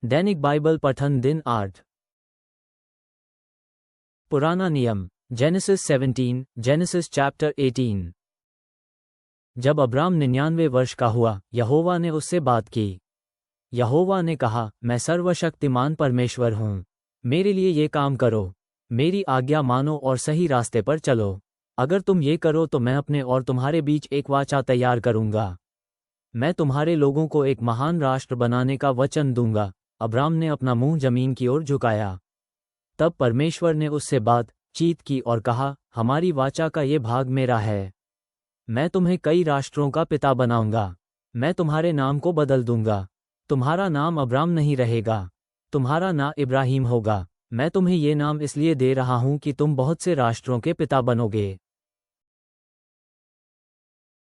दैनिक Bible पठन दिन 8। पुराना नियम जेनेसिस 17, जेनेसिस चैप्टर 18। जब अब्राम 99 वर्ष का हुआ, यहोवा ने उससे बात की। यहोवा ने कहा, मैं सर्वशक्तिमान परमेश्वर हूँ। मेरे लिए ये काम करो, मेरी आज्ञा मानो और सही रास्ते पर चलो। अगर तुम ये करो तो मैं अपने और तुम्हारे बीच एक वाचा तैयार करूँगा। मैं तुम्हारे लोगों को एक महान राष्ट्र बनाने का वचन दूंगा। अब्राम ने अपना मुंह जमीन की ओर झुकाया। तब परमेश्वर ने उससे बातचीत की और कहा, हमारी वाचा का ये भाग मेरा है। मैं तुम्हें कई राष्ट्रों का पिता बनाऊंगा। मैं तुम्हारे नाम को बदल दूंगा। तुम्हारा नाम अब्राम नहीं रहेगा, तुम्हारा नाम इब्राहिम होगा। मैं तुम्हें ये नाम इसलिए दे रहा हूं कि तुम बहुत से राष्ट्रों के पिता बनोगे।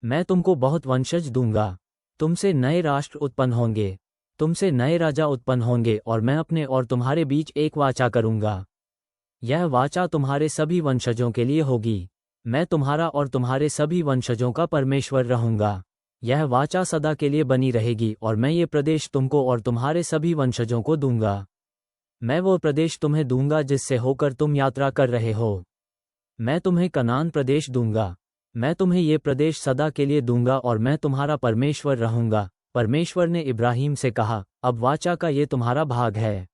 मैं तुमको बहुत वंशज दूंगा। तुमसे नए राष्ट्र उत्पन्न होंगे, तुमसे नए राजा उत्पन्न होंगे और मैं अपने और तुम्हारे बीच एक वाचा करूंगा। यह वाचा तुम्हारे सभी वंशजों के लिए होगी। मैं तुम्हारा और तुम्हारे सभी वंशजों का परमेश्वर रहूंगा। यह वाचा सदा के लिए बनी रहेगी और मैं ये प्रदेश तुमको और तुम्हारे सभी वंशजों को दूंगा। मैं वो प्रदेश तुम्हें दूंगा जिससे होकर तुम यात्रा कर रहे हो। मैं तुम्हें कनान प्रदेश दूंगा। मैं तुम्हें ये प्रदेश सदा के लिए दूंगा और मैं तुम्हारा परमेश्वर रहूंगा। परमेश्वर ने इब्राहिम से कहा, अब वाचा का ये तुम्हारा भाग है।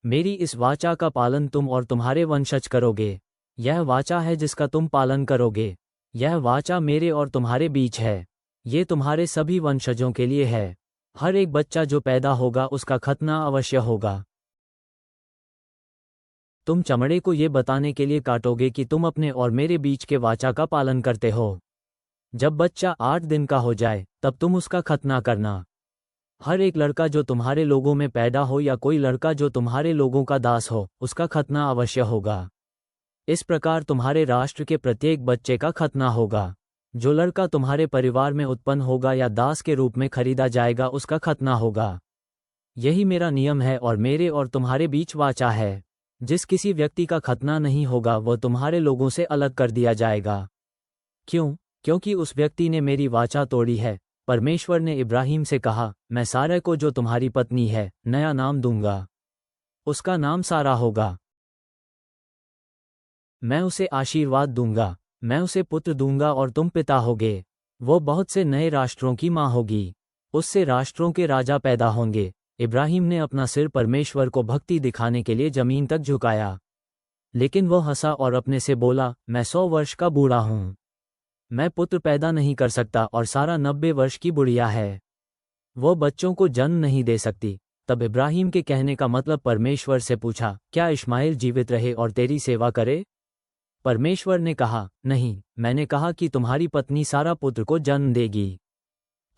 मेरी इस वाचा का पालन तुम और तुम्हारे वंशज करोगे। यह वाचा है जिसका तुम पालन करोगे। यह वाचा मेरे और तुम्हारे बीच है। ये तुम्हारे सभी वंशजों के लिए है। हर एक बच्चा जो पैदा होगा उसका खतना अवश्य होगा। तुम चमड़े को ये बताने के लिए काटोगे कि तुम अपने और मेरे बीच के वाचा का पालन करते हो। जब बच्चा 8 दिन का हो जाए तब तुम उसका खतना करना। हर एक लड़का जो तुम्हारे लोगों में पैदा हो या कोई लड़का जो तुम्हारे लोगों का दास हो, उसका खतना अवश्य होगा। इस प्रकार तुम्हारे राष्ट्र के प्रत्येक बच्चे का खतना होगा। जो लड़का तुम्हारे परिवार में उत्पन्न होगा या दास के रूप में खरीदा जाएगा उसका खतना होगा। यही मेरा नियम है और मेरे और तुम्हारे बीच वाचा है। जिस किसी व्यक्ति का खतना नहीं होगा वह तुम्हारे लोगों से अलग कर दिया जाएगा। क्यों? क्योंकि उस व्यक्ति ने मेरी वाचा तोड़ी है। परमेश्वर ने इब्राहिम से कहा, मैं सारा को जो तुम्हारी पत्नी है नया नाम दूंगा। उसका नाम सारा होगा। मैं उसे आशीर्वाद दूंगा। मैं उसे पुत्र दूंगा और तुम पिता होगे। वो बहुत से नए राष्ट्रों की माँ होगी। उससे राष्ट्रों के राजा पैदा होंगे। इब्राहिम ने अपना सिर परमेश्वर को भक्ति दिखाने के लिए जमीन तक झुकाया। लेकिन वह हंसा और अपने से बोला, मैं 100 वर्ष का बूढ़ा हूँ। मैं पुत्र पैदा नहीं कर सकता और सारा 90 वर्ष की बुढ़िया है। वो बच्चों को जन्म नहीं दे सकती। तब इब्राहिम के कहने का मतलब परमेश्वर से पूछा, क्या इश्माएल जीवित रहे और तेरी सेवा करे? परमेश्वर ने कहा, नहीं, मैंने कहा कि तुम्हारी पत्नी सारा पुत्र को जन्म देगी।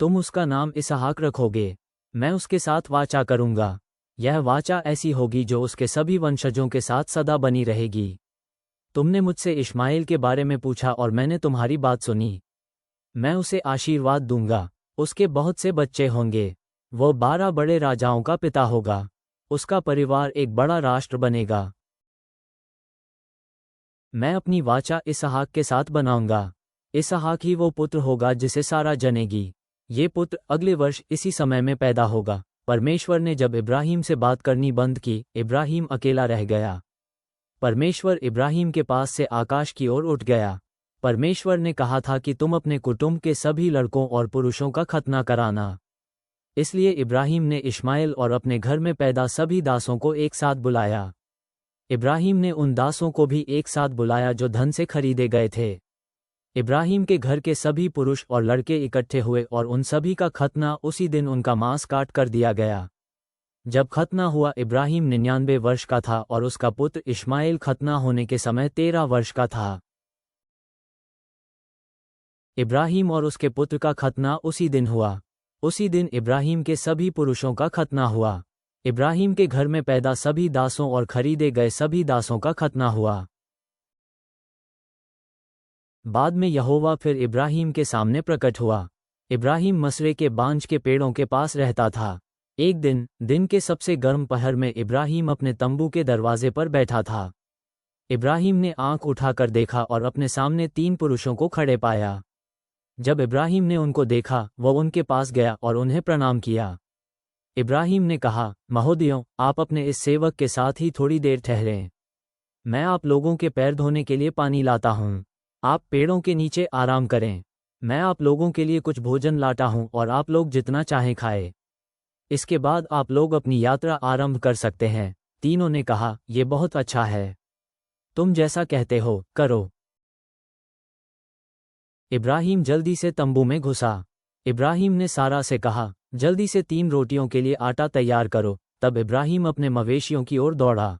तुम उसका नाम इसहाक रखोगे। मैं उसके साथ वाचा करूंगा। यह वाचा ऐसी होगी जो उसके सभी वंशजों के साथ सदा बनी रहेगी। तुमने मुझसे इश्माएल के बारे में पूछा और मैंने तुम्हारी बात सुनी। मैं उसे आशीर्वाद दूंगा। उसके बहुत से बच्चे होंगे। वो 12 बड़े राजाओं का पिता होगा। उसका परिवार एक बड़ा राष्ट्र बनेगा। मैं अपनी वाचा इसहाक के साथ बनाऊंगा। इसहाक ही वो पुत्र होगा जिसे सारा जनेगी। ये पुत्र अगले वर्ष इसी समय में पैदा होगा। परमेश्वर ने जब इब्राहिम से बात करनी बंद की, इब्राहिम अकेला रह गया। परमेश्वर इब्राहिम के पास से आकाश की ओर उठ गया। परमेश्वर ने कहा था कि तुम अपने कुटुंब के सभी लड़कों और पुरुषों का खतना कराना। इसलिए इब्राहिम ने इश्माएल और अपने घर में पैदा सभी दासों को एक साथ बुलाया। इब्राहिम ने उन दासों को भी एक साथ बुलाया जो धन से खरीदे गए थे। इब्राहिम के घर के सभी पुरुष और लड़के इकट्ठे हुए और उन सभी का खतना उसी दिन उनका मांस काट कर दिया गया। जब खतना हुआ इब्राहिम 99 वर्ष का था और उसका पुत्र इश्माएल खतना होने के समय 13 वर्ष का था। इब्राहिम और उसके पुत्र का खतना उसी दिन हुआ। उसी दिन इब्राहिम के सभी पुरुषों का खतना हुआ। इब्राहिम के घर में पैदा सभी दासों और खरीदे गए सभी दासों का खतना हुआ। बाद में यहोवा फिर इब्राहिम के सामने प्रकट हुआ। इब्राहिम मसरे के बांज के पेड़ों के पास रहता था। एक दिन के सबसे गर्म पहर में इब्राहिम अपने तंबू के दरवाजे पर बैठा था। इब्राहिम ने आंख उठाकर देखा और अपने सामने 3 पुरुषों को खड़े पाया। जब इब्राहिम ने उनको देखा, वह उनके पास गया और उन्हें प्रणाम किया। इब्राहिम ने कहा, महोदयों, आप अपने इस सेवक के साथ ही थोड़ी देर ठहरें। मैं आप लोगों के पैर धोने के लिए पानी लाता हूँ। आप पेड़ों के नीचे आराम करें। मैं आप लोगों के लिए कुछ भोजन लाता हूँ और आप लोग जितना चाहें खाएं। इसके बाद आप लोग अपनी यात्रा आरंभ कर सकते हैं। तीनों ने कहा, ये बहुत अच्छा है। तुम जैसा कहते हो, करो। इब्राहिम जल्दी से तंबू में घुसा। इब्राहिम ने सारा से कहा, जल्दी से 3 रोटियों के लिए आटा तैयार करो। तब इब्राहिम अपने मवेशियों की ओर दौड़ा।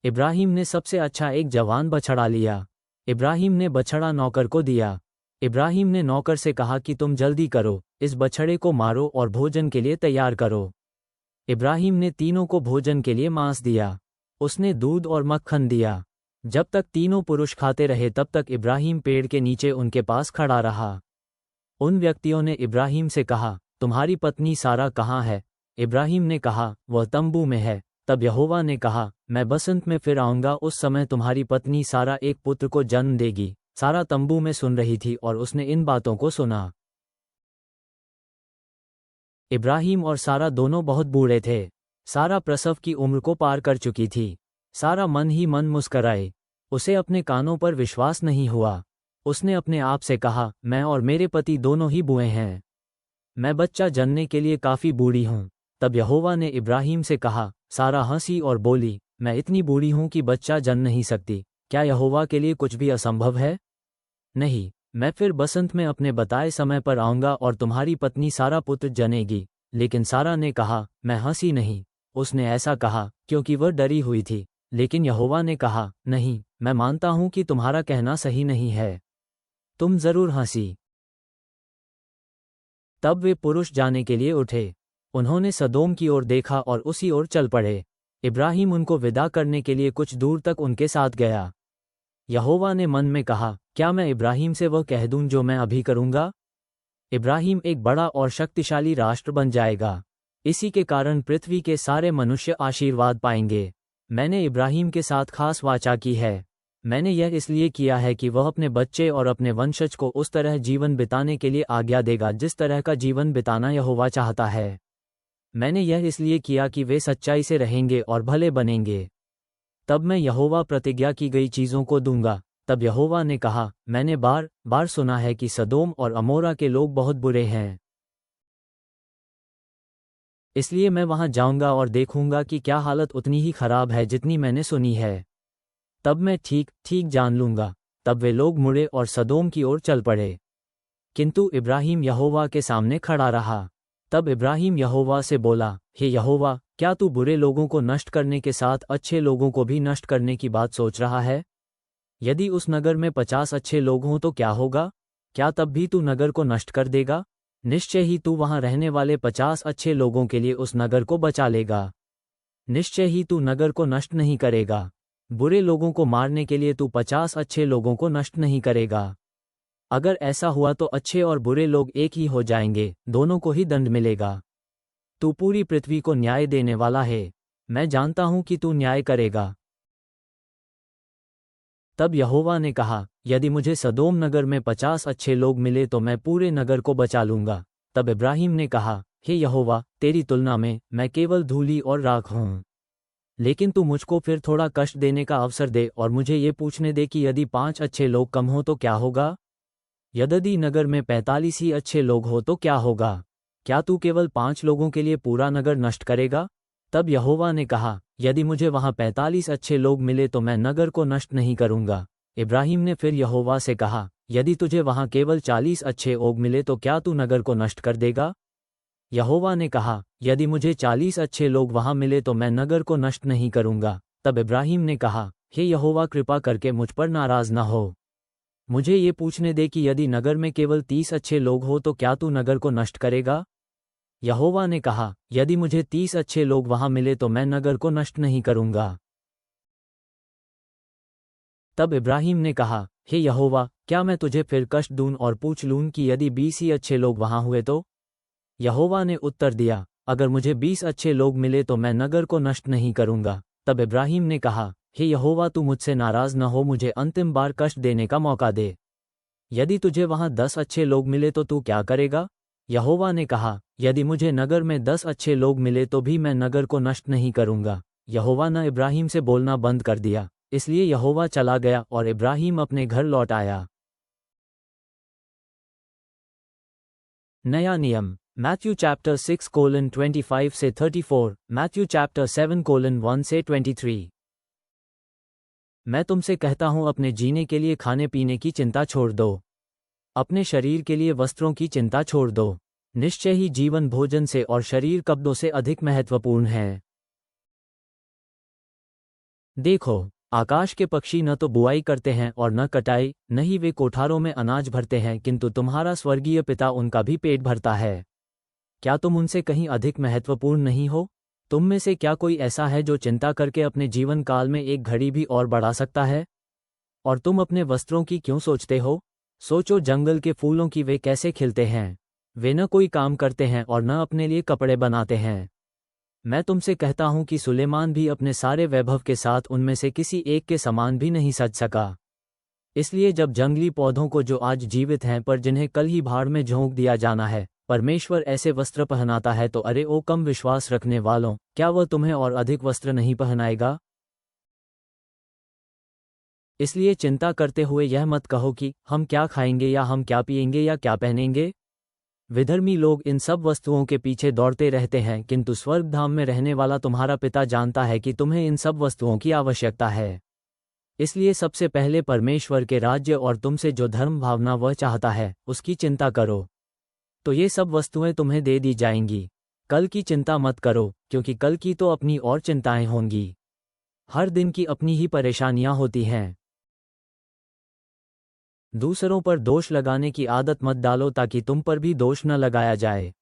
इब्राहिम ने सबसे अच्छा एक जवान बछड़ा लिया। इब्राहिम ने बछड़ा नौकर को दिया। इब्राहिम ने नौकर से कहा कि तुम जल्दी करो, इस बछड़े को मारो और भोजन के लिए तैयार करो। इब्राहिम ने तीनों को भोजन के लिए मांस दिया। उसने दूध और मक्खन दिया। जब तक तीनों पुरुष खाते रहे तब तक इब्राहिम पेड़ के नीचे उनके पास खड़ा रहा। उन व्यक्तियों ने इब्राहिम से कहा, तुम्हारी पत्नी सारा कहाँ है? इब्राहिम ने कहा, वह तंबू में है। तब यहोवा ने कहा, मैं बसंत में फिर आऊँगा, उस समय तुम्हारी पत्नी सारा एक पुत्र को जन्म देगी। सारा तंबू में सुन रही थी और उसने इन बातों को सुना। इब्राहिम और सारा दोनों बहुत बूढ़े थे। सारा प्रसव की उम्र को पार कर चुकी थी। सारा मन ही मन मुस्कराए। उसे अपने कानों पर विश्वास नहीं हुआ। उसने अपने आप से कहा, मैं और मेरे पति दोनों ही बूढ़े हैं। मैं बच्चा जनने के लिए काफ़ी बूढ़ी हूँ। तब यहोवा ने इब्राहिम से कहा, सारा हंसी और बोली, मैं इतनी बूढ़ी हूँ कि बच्चा जन नहीं सकती। क्या यहोवा के लिए कुछ भी असंभव है? नहीं, मैं फिर बसंत में अपने बताए समय पर आऊँगा और तुम्हारी पत्नी सारा पुत्र जनेगी। लेकिन सारा ने कहा, मैं हंसी नहीं। उसने ऐसा कहा क्योंकि वह डरी हुई थी। लेकिन यहोवा ने कहा, नहीं, मैं मानता हूँ कि तुम्हारा कहना सही नहीं है। तुम जरूर हंसी। तब वे पुरुष जाने के लिए उठे। उन्होंने सदोम की ओर देखा और उसी ओर चल पड़े। इब्राहिम उनको विदा करने के लिए कुछ दूर तक उनके साथ गया। यहोवा ने मन में कहा, क्या मैं इब्राहिम से वह कह दूं जो मैं अभी करूंगा? इब्राहिम एक बड़ा और शक्तिशाली राष्ट्र बन जाएगा। इसी के कारण पृथ्वी के सारे मनुष्य आशीर्वाद पाएंगे। मैंने इब्राहिम के साथ खास वाचा की है। मैंने यह इसलिए किया है कि वह अपने बच्चे और अपने वंशज को उस तरह जीवन बिताने के लिए आज्ञा देगा जिस तरह का जीवन बिताना यहोवा चाहता है। मैंने यह इसलिए किया कि वे सच्चाई से रहेंगे और भले बनेंगे। तब मैं यहोवा प्रतिज्ञा की गई चीज़ों को दूंगा। तब यहोवा ने कहा, मैंने बार बार सुना है कि सदोम और अमोरा के लोग बहुत बुरे हैं। इसलिए मैं वहां जाऊंगा और देखूंगा कि क्या हालत उतनी ही खराब है जितनी मैंने सुनी है। तब मैं ठीक ठीक जान लूंगा। तब वे लोग मुड़े और सदोम की ओर चल पड़े। किंतु इब्राहिम यहोवा के सामने खड़ा रहा। तब इब्राहिम यहोवा से बोला, हे यहोवा, क्या तू बुरे लोगों को नष्ट करने के साथ अच्छे लोगों को भी नष्ट करने की बात सोच रहा है? यदि उस नगर में 50 अच्छे लोग हों तो क्या होगा? क्या तब भी तू नगर को नष्ट कर देगा? निश्चय ही तू वहां रहने वाले 50 अच्छे लोगों के लिए उस नगर को बचा लेगा। निश्चय ही तू नगर को नष्ट नहीं करेगा। बुरे लोगों को मारने के लिए तू 50 अच्छे लोगों को नष्ट नहीं करेगा। अगर ऐसा हुआ तो अच्छे और बुरे लोग एक ही हो जाएंगे, दोनों को ही दंड मिलेगा। तू पूरी पृथ्वी को न्याय देने वाला है। मैं जानता हूं कि तू न्याय करेगा। तब यहोवा ने कहा, यदि मुझे सदोम नगर में 50 अच्छे लोग मिले तो मैं पूरे नगर को बचा लूंगा। तब इब्राहिम ने कहा, हे यहोवा, तेरी तुलना में मैं केवल धूली और राख हूं। लेकिन तू मुझको फिर थोड़ा कष्ट देने का अवसर दे और मुझे ये पूछने दे कि यदि 5 अच्छे लोग कम हो तो क्या होगा? यदि नगर में 45 ही अच्छे लोग हो तो क्या होगा? क्या तू केवल 5 लोगों के लिए पूरा नगर नष्ट करेगा? तब यहोवा ने कहा, यदि मुझे वहां 45 अच्छे लोग मिले तो मैं नगर को नष्ट नहीं करूंगा। इब्राहिम ने फिर यहोवा से कहा, यदि तुझे वहां केवल 40 अच्छे लोग मिले तो क्या तू नगर को नष्ट कर देगा? यहोवा ने कहा, यदि मुझे 40 अच्छे लोग वहां मिले तो मैं नगर को नष्ट नहीं करूंगा। तब इब्राहिम ने कहा, हे यहोवा, कृपा करके मुझ पर नाराज न हो। मुझे ये पूछने दे कि यदि नगर में केवल 30 अच्छे लोग हो तो क्या तू नगर को नष्ट करेगा? यहोवा ने कहा, यदि मुझे 30 अच्छे लोग वहां मिले तो मैं नगर को नष्ट नहीं करूंगा। तब इब्राहिम ने कहा, हे यहोवा, क्या मैं तुझे फिर कष्ट दूं और पूछ लूं कि यदि 20 ही अच्छे लोग वहां हुए तो? यहोवा ने उत्तर दिया, अगर मुझे 20 अच्छे लोग मिले तो मैं नगर को नष्ट नहीं करूंगा। तब इब्राहिम ने कहा, हे यहोवा, तू मुझसे नाराज न हो, मुझे अंतिम बार कष्ट देने का मौका दे। यदि तुझे वहां 10 अच्छे लोग मिले तो तू क्या करेगा? यहोवा ने कहा, यदि मुझे नगर में 10 अच्छे लोग मिले तो भी मैं नगर को नष्ट नहीं करूंगा। यहोवा ने इब्राहिम से बोलना बंद कर दिया, इसलिए यहोवा चला गया और इब्राहिम अपने घर लौट आया। नया नियम, मैथ्यू चैप्टर 6:25 से 34, मैथ्यू चैप्टर 7:1 से 23। मैं तुमसे कहता हूं, अपने जीने के लिए खाने पीने की चिंता छोड़ दो, अपने शरीर के लिए वस्त्रों की चिंता छोड़ दो। निश्चय ही जीवन भोजन से और शरीर कपड़ों से अधिक महत्वपूर्ण है। देखो, आकाश के पक्षी न तो बुआई करते हैं और न कटाई, न ही वे कोठारों में अनाज भरते हैं, किंतु तुम्हारा स्वर्गीय पिता उनका भी पेट भरता है। क्या तुम उनसे कहीं अधिक महत्वपूर्ण नहीं हो? तुम में से क्या कोई ऐसा है जो चिंता करके अपने जीवन काल में एक घड़ी भी और बढ़ा सकता है? और तुम अपने वस्त्रों की क्यों सोचते हो? सोचो जंगल के फूलों की, वे कैसे खिलते हैं। वे न कोई काम करते हैं और न अपने लिए कपड़े बनाते हैं। मैं तुमसे कहता हूं कि सुलेमान भी अपने सारे वैभव के साथ उनमें से किसी एक के समान भी नहीं सज सका। इसलिए जब जंगली पौधों को, जो आज जीवित हैं पर जिन्हें कल ही भाड़ में झोंक दिया जाना है, परमेश्वर ऐसे वस्त्र पहनाता है, तो अरे ओ कम विश्वास रखने वालों, क्या वह तुम्हें और अधिक वस्त्र नहीं पहनाएगा? इसलिए चिंता करते हुए यह मत कहो कि हम क्या खाएंगे या हम क्या पिएंगे या क्या पहनेंगे। विधर्मी लोग इन सब वस्तुओं के पीछे दौड़ते रहते हैं, किंतु स्वर्गधाम में रहने वाला तुम्हारा पिता जानता है कि तुम्हें इन सब वस्तुओं की आवश्यकता है। इसलिए सबसे पहले परमेश्वर के राज्य और तुमसे जो धर्म भावना वह चाहता है, उसकी चिंता करो, तो ये सब वस्तुएं तुम्हें दे दी जाएंगी। कल की चिंता मत करो, क्योंकि कल की तो अपनी और चिंताएं होंगी। हर दिन की अपनी ही परेशानियां होती हैं। दूसरों पर दोष लगाने की आदत मत डालो, ताकि तुम पर भी दोष न लगाया जाए,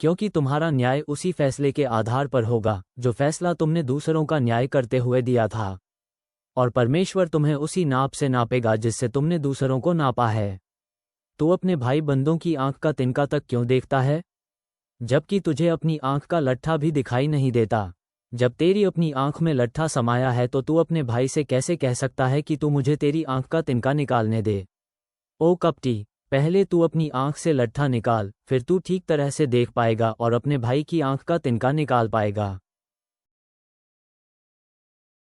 क्योंकि तुम्हारा न्याय उसी फैसले के आधार पर होगा जो फैसला तुमने दूसरों का न्याय करते हुए दिया था, और परमेश्वर तुम्हें उसी नाप से नापेगा जिससे तुमने दूसरों को नापा है। तू अपने भाई बंदों की आंख का तिनका तक क्यों देखता है, जबकि तुझे अपनी आंख का लट्ठा भी दिखाई नहीं देता? जब तेरी अपनी आंख में लट्ठा समाया है, तो तू अपने भाई से कैसे कह सकता है कि तू मुझे तेरी आंख का तिनका निकालने दे? ओ कपटी, पहले तू अपनी आंख से लट्ठा निकाल, फिर तू ठीक तरह से देख पाएगा और अपने भाई की आंख का तिनका निकाल पाएगा।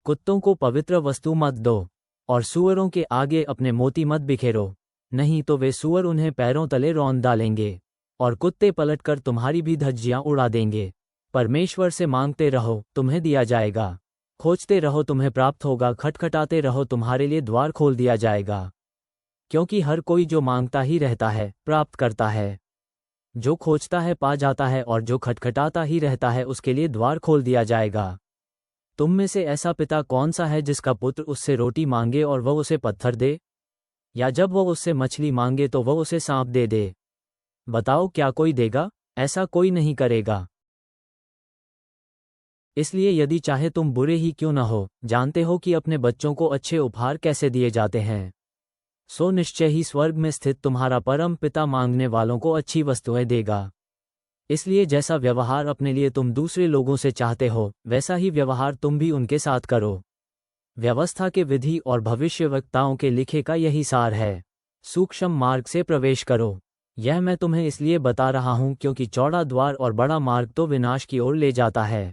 कुत्तों को पवित्र वस्तु मत दो, और सूअरों के आगे अपने मोती मत बिखेरो, नहीं तो वे सूअर उन्हें पैरों तले रौंद डालेंगे, और कुत्ते पलटकर तुम्हारी भी धज्जियां उड़ा देंगे। परमेश्वर से मांगते रहो, तुम्हें दिया जाएगा। खोजते रहो, तुम्हें प्राप्त होगा। खटखटाते रहो, तुम्हारे लिए द्वार खोल दिया जाएगा। क्योंकि हर कोई जो मांगता ही रहता है, प्राप्त करता है। जो खोजता है पा जाता है, और जो खटखटाता ही रहता है, उसके लिए द्वार खोल दिया जाएगा। तुम में से ऐसा पिता कौन सा है जिसका पुत्र उससे रोटी मांगे और वह उसे पत्थर दे? या जब वह उससे मछली मांगे तो वह उसे सांप दे दे? बताओ, क्या कोई देगा? ऐसा कोई नहीं करेगा। इसलिए यदि चाहे तुम बुरे ही क्यों न हो, जानते हो कि अपने बच्चों को अच्छे उपहार कैसे दिए जाते हैं, सो निश्चय ही स्वर्ग में स्थित तुम्हारा परम पिता मांगने वालों को अच्छी वस्तुएं देगा। इसलिए जैसा व्यवहार अपने लिए तुम दूसरे लोगों से चाहते हो, वैसा ही व्यवहार तुम भी उनके साथ करो। व्यवस्था के विधि और भविष्यवक्ताओं के लिखे का यही सार है। सूक्ष्म मार्ग से प्रवेश करो। यह मैं तुम्हें इसलिए बता रहा हूं क्योंकि चौड़ा द्वार और बड़ा मार्ग तो विनाश की ओर ले जाता है।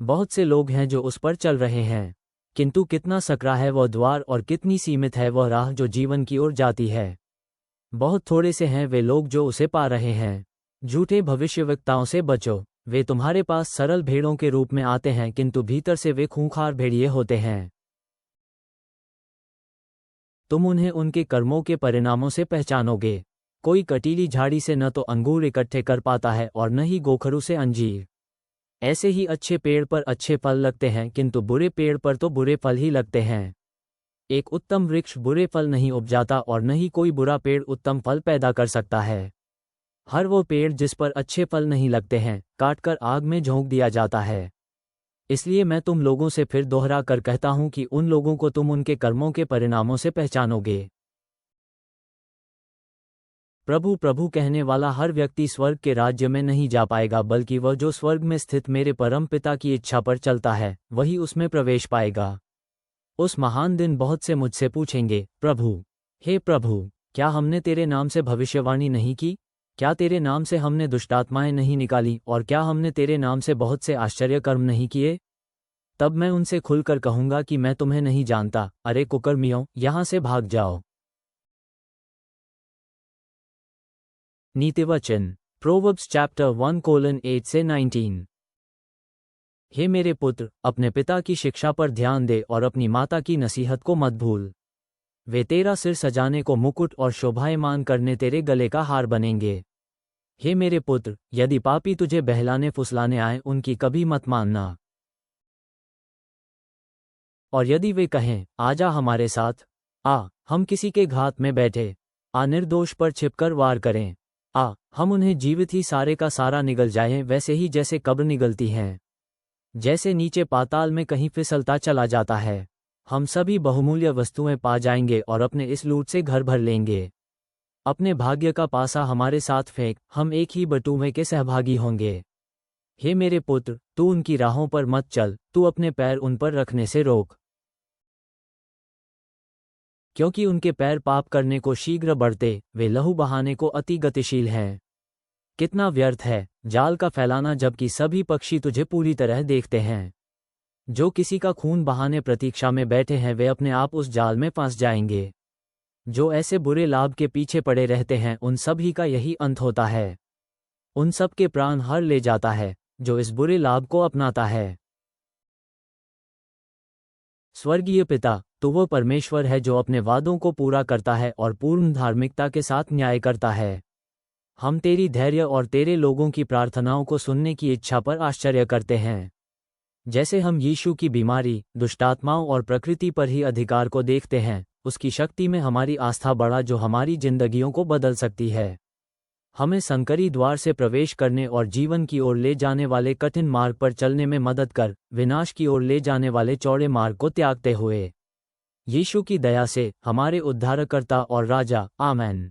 बहुत से लोग हैं जो उस पर चल रहे हैं, किंतु कितना सकरा है वह द्वार और कितनी सीमित है वह राह जो जीवन की ओर जाती है। बहुत थोड़े से हैं वे लोग जो उसे पा रहे हैं। झूठे भविष्यवक्ताओं से बचो, वे तुम्हारे पास सरल भेड़ों के रूप में आते हैं, किंतु भीतर से वे खूंखार भेड़िए होते हैं। तुम उन्हें उनके कर्मों के परिणामों से पहचानोगे। कोई कटीली झाड़ी से न तो अंगूर इकट्ठे कर पाता है और न ही गोखरू से अंजीर। ऐसे ही अच्छे पेड़ पर अच्छे फल लगते हैं, किंतु बुरे पेड़ पर तो बुरे फल ही लगते हैं। एक उत्तम वृक्ष बुरे फल नहीं उपजाता और न ही कोई बुरा पेड़ उत्तम फल पैदा कर सकता है। हर वो पेड़ जिस पर अच्छे फल नहीं लगते हैं, काटकर आग में झोंक दिया जाता है। इसलिए मैं तुम लोगों से फिर दोहरा कर कहता हूं कि उन लोगों को तुम उनके कर्मों के परिणामों से पहचानोगे। प्रभु प्रभु कहने वाला हर व्यक्ति स्वर्ग के राज्य में नहीं जा पाएगा, बल्कि वह जो स्वर्ग में स्थित मेरे परम पिता की इच्छा पर चलता है, वही उसमें प्रवेश पाएगा। उस महान दिन बहुत से मुझसे पूछेंगे, प्रभु, हे प्रभु, क्या हमने तेरे नाम से भविष्यवाणी नहीं की, क्या तेरे नाम से हमने दुष्टात्माएं नहीं निकाली, और क्या हमने तेरे नाम से बहुत से आश्चर्य कर्म नहीं किए? तब मैं उनसे खुलकर कहूंगा कि मैं तुम्हें नहीं जानता, अरे कुकर्मियों, यहां से भाग जाओ। नीतिवचन, प्रोवर्ब्स चैप्टर 1:8 से 19। हे मेरे पुत्र, अपने पिता की शिक्षा पर ध्यान दे और अपनी माता की नसीहत को मत भूल। वे तेरा सिर सजाने को मुकुट और शोभायमान करने तेरे गले का हार बनेंगे। हे मेरे पुत्र, यदि पापी तुझे बहलाने फुसलाने आए, उनकी कभी मत मानना। और यदि वे कहें, आजा हमारे साथ, हम किसी के घात में बैठे, निर्दोष पर छिपकर वार करें, हम उन्हें जीवित ही सारे का सारा निगल जाएं, वैसे ही जैसे कब्र निगलती हैं, जैसे नीचे पाताल में कहीं फिसलता चला जाता है। हम सभी बहुमूल्य वस्तुएं पा जाएंगे और अपने इस लूट से घर भर लेंगे। अपने भाग्य का पासा हमारे साथ फेंक, हम एक ही बटुए के सहभागी होंगे। हे मेरे पुत्र, तू उनकी राहों पर मत चल, तू अपने पैर उन पर रखने से रोक, क्योंकि उनके पैर पाप करने को शीघ्र बढ़ते, वे लहू बहाने को अति गतिशील हैं। कितना व्यर्थ है जाल का फैलाना, जबकि सभी पक्षी तुझे पूरी तरह देखते हैं। जो किसी का खून बहाने प्रतीक्षा में बैठे हैं, वे अपने आप उस जाल में फंस जाएंगे। जो ऐसे बुरे लाभ के पीछे पड़े रहते हैं, उन सभी का यही अंत होता है। उन सब के प्राण हर ले जाता है जो इस बुरे लाभ को अपनाता है। स्वर्गीय पिता, तो वो परमेश्वर है जो अपने वादों को पूरा करता है और पूर्ण धार्मिकता के साथ न्याय करता है। हम तेरी धैर्य और तेरे लोगों की प्रार्थनाओं को सुनने की इच्छा पर आश्चर्य करते हैं। जैसे हम यीशु की बीमारी, दुष्टात्माओं और प्रकृति पर ही अधिकार को देखते हैं, उसकी शक्ति में हमारी आस्था बढ़ा जो हमारी जिंदगियों को बदल सकती है। हमें संकरी द्वार से प्रवेश करने और जीवन की ओर ले जाने वाले कठिन मार्ग पर चलने में मदद कर, विनाश की ओर ले जाने वाले चौड़े मार्ग को त्यागते हुए। यीशु की दया से, हमारे उद्धारकर्ता और राजा, आमेन।